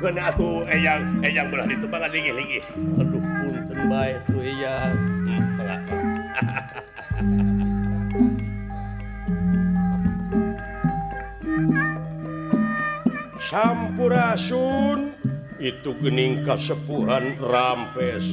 Kena atuh eyang belah ditu banget linggih-linggih. Aduh punten bae tuh eyang. Mangga. Sampurasun itu gening kasepuhan rampes.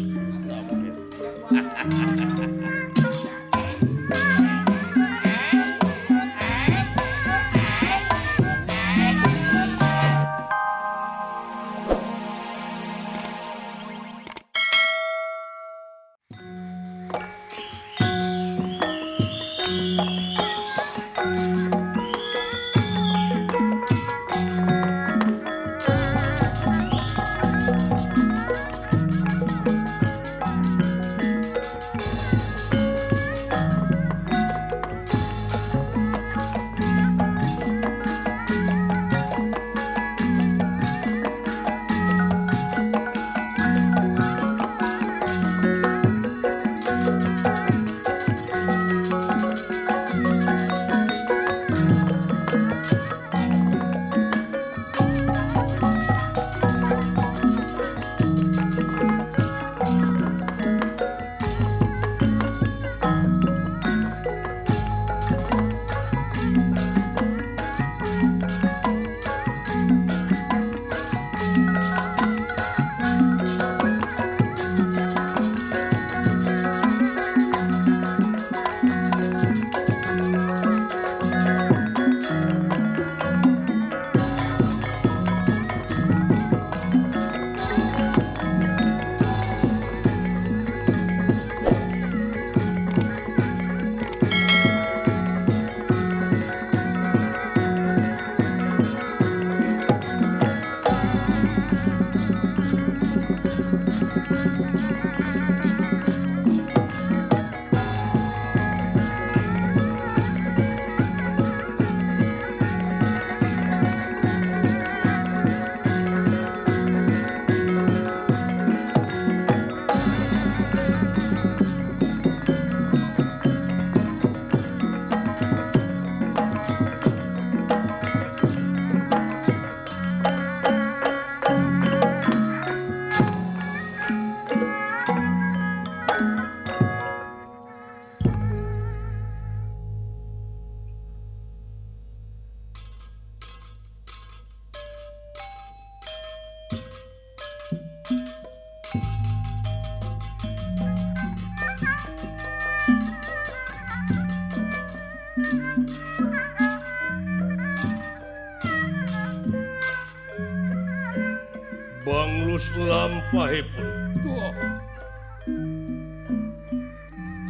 Banglus lampahipun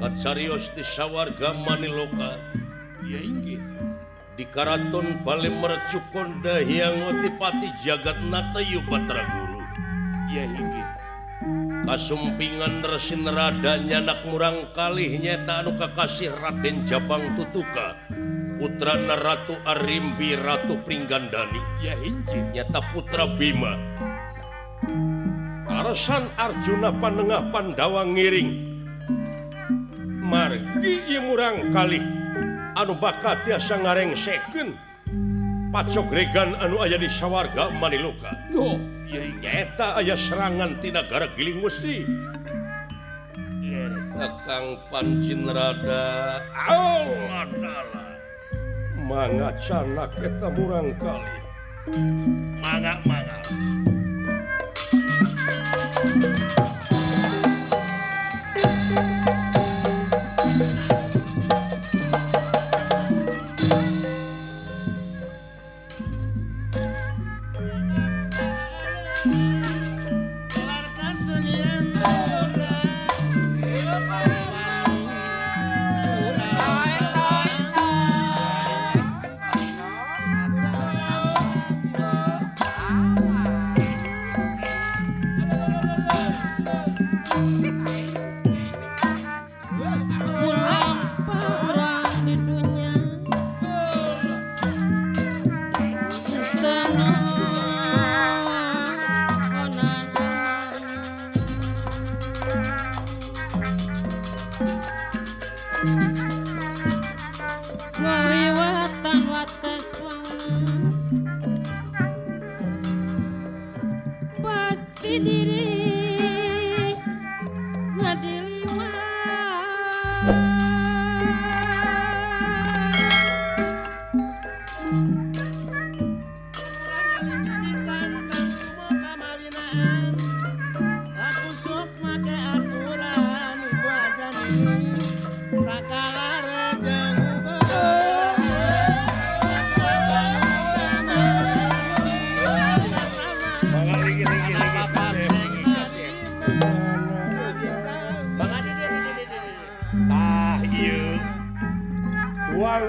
kacarios di sawarga Maniloka Ya inggih. di karaton bale merecukon dahyang otipati jagat nata Yupatra Guru. Ya inggih. Kasumpingan Resin Rada nyanak murang kalih nyeta anu kakasih Raden Jabang Tutuka putra Ratu Arimbi Ratu Pringgandani. Ya inggih. Nyata putra Bima Arasan Arjuna panengah Pandawa ngiring margi ieu murang kalih anu bakal tiasa ngarengseken pacogregan anu aya di sawarga Maniloka. Duh, Ya nyata aya serangan ti nagara Giling Wesi. Kakang Pancin Rada Allah taala mangacanak eta murang kali. Mangga.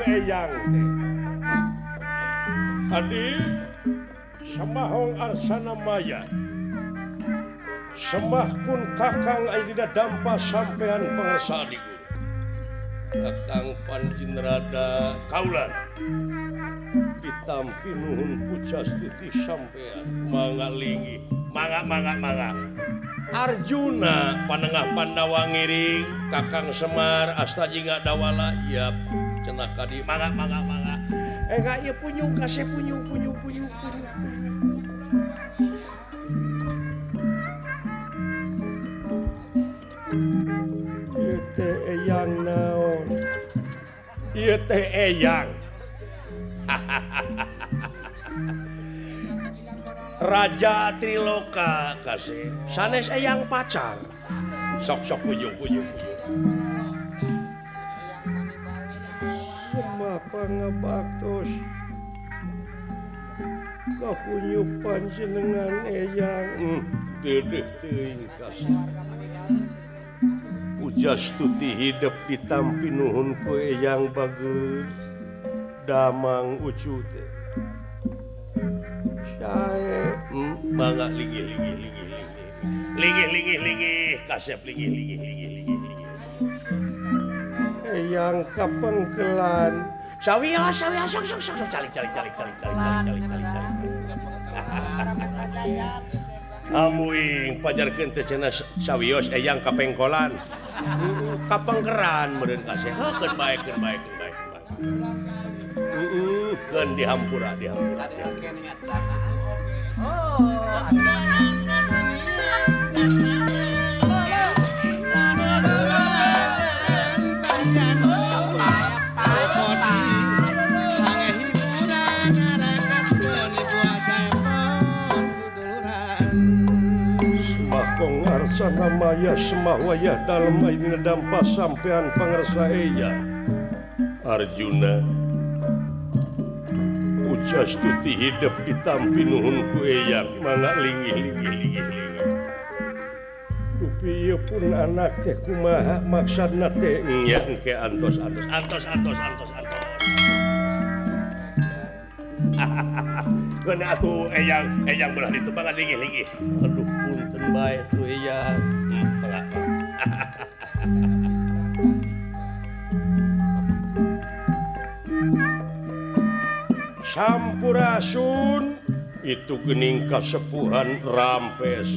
Eyang Adi Semahong Arsana Maya Semah pun kakang Aidina dampa sampean pangersa adiku kakang Panjenrada kaulan ditampi nuhun pujastuti sampean mangalingi mangga Arjuna panengah Pandawa ngiring kakang Semar asta jingga dawala ya cenah kadi mangga enggak ieu punyung kasih punyung ieu teh eyang naon ieu teh eyang Raja Triloka kasih sanes eyang pacar sok punyung semah pangabaktos kahunyup panjenengan eyang dedeh teuing kasih pujastuti hidup ditampi nuhun ku eyang bageus damang ucu teh sae mangga linggih kasep linggih eyang kapengkelan sawios sok calik amuing pajarkeun teh cenah sawios eyang kapengkolan kapengkeran meureun kasih heukeun bae keun dihampura Semakong Arsana Maya semah wayah dalem ayeuna dampa sampean pangersa eyang Arjuna pujastuti hidup ditampi nuhun ku eyang mangga linggih dupi ieu pun anak teh kumaha maksudna teh nya engke antos keun atuh eyang belah ditu mangga linggih aduh punten bae tuh eyang Sampurasun itu gening kasepuhan rampes.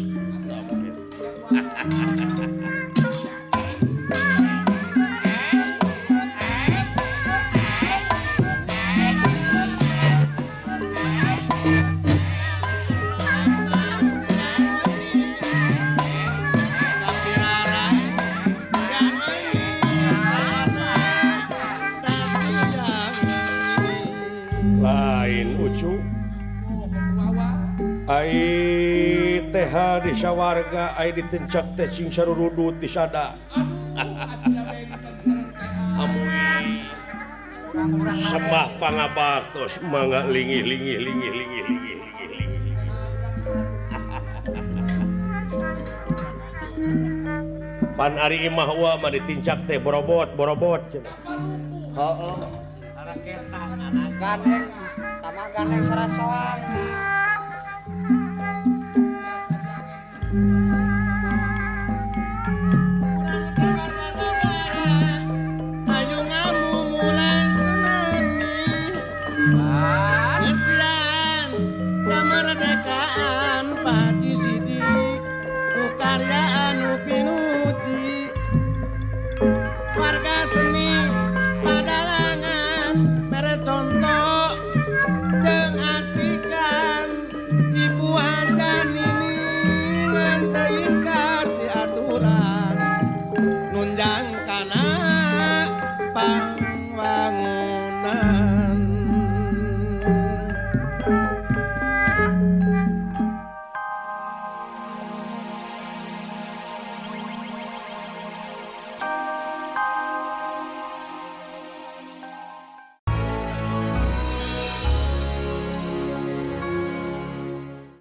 Lain ucu ai teh di sawarga ai ditencak teh cing sarurudut di sada amui semah pangabaktos mangga linggih pan ari imah wa mah ditincak teh borobot cenah heeh gandeng sama gandeng sarasoang